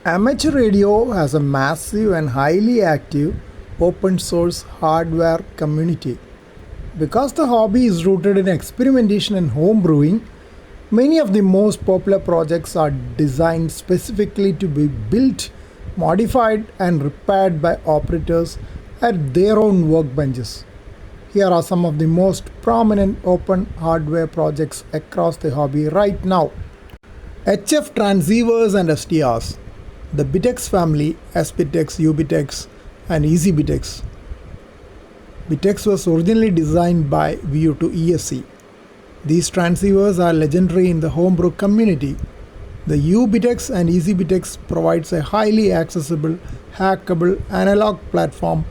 Amateur radio has a massive and highly active open source hardware community. Because the hobby is rooted in experimentation and home brewing, many of the most popular projects are designed specifically to be built, modified, and repaired by operators at their own workbenches. Here are some of the most prominent open hardware projects across the hobby right now. HF transceivers and SDRs. The Bitex family, SBitex, UBitex, and EasyBitex. Bitex was originally designed by VU2 ESC. These transceivers are legendary in the homebrew community. The UBitex and EasyBitex provides a highly accessible, hackable analog platform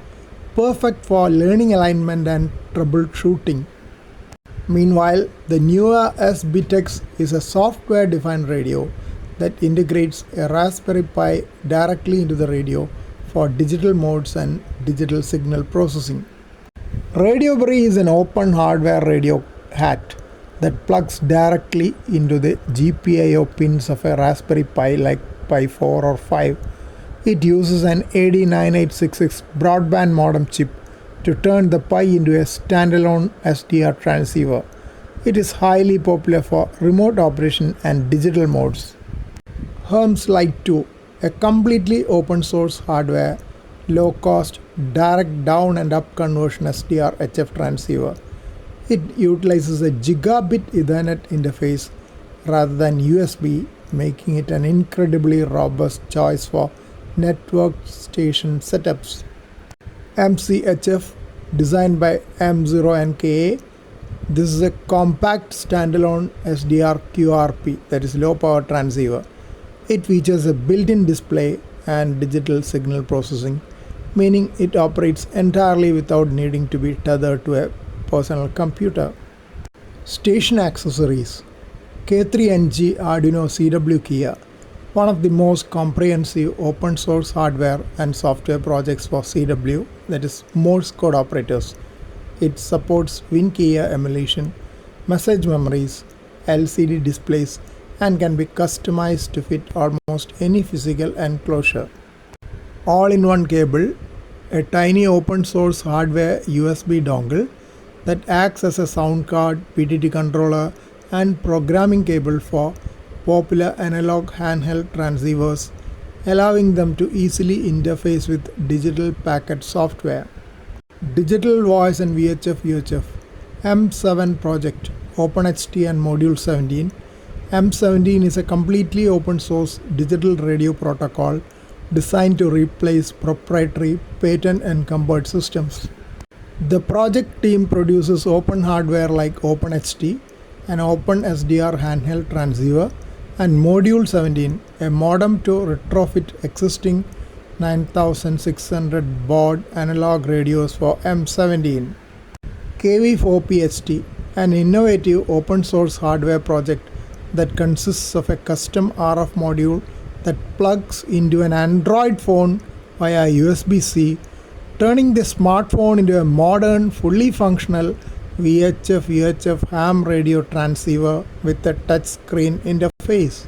perfect for learning alignment and troubleshooting. Meanwhile, the newer SBitex is a software-defined radio that integrates a Raspberry Pi directly into the radio for digital modes and digital signal processing. RadioBerry is an open hardware radio hat that plugs directly into the GPIO pins of a Raspberry Pi like Pi 4 or 5. It uses an AD9866 broadband modem chip to turn the Pi into a standalone SDR transceiver. It is highly popular for remote operation and digital modes. Herms Lite 2, a completely open source hardware, low cost, direct down and up conversion SDR HF transceiver. It utilizes a gigabit Ethernet interface rather than USB, making it an incredibly robust choice for network station setups. MCHF, designed by M0NKA. This is a compact standalone SDR QRP, that is low power transceiver. It features a built-in display and digital signal processing, meaning it operates entirely without needing to be tethered to a personal computer. Station accessories. K3NG Arduino CW Kia, one of the most comprehensive open source hardware and software projects for CW, that is Morse code operators. It supports WinKia emulation, message memories, LCD displays, and can be customized to fit almost any physical enclosure. All-in-one cable, a tiny open source hardware USB dongle that acts as a sound card, PTT controller, and programming cable for popular analog handheld transceivers, allowing them to easily interface with digital packet software. Digital voice and VHF UHF. M7 project, OpenHT and Module 17. M17 is a completely open source digital radio protocol designed to replace proprietary patent encumbered systems. The project team produces open hardware like OpenHT, an OpenSDR handheld transceiver, and Module 17, a modem to retrofit existing 9600 baud analog radios for M17. KV4PHT, an innovative open source hardware project that consists of a custom RF module that plugs into an Android phone via USB-C, turning the smartphone into a modern, fully functional VHF UHF ham radio transceiver with a touchscreen interface.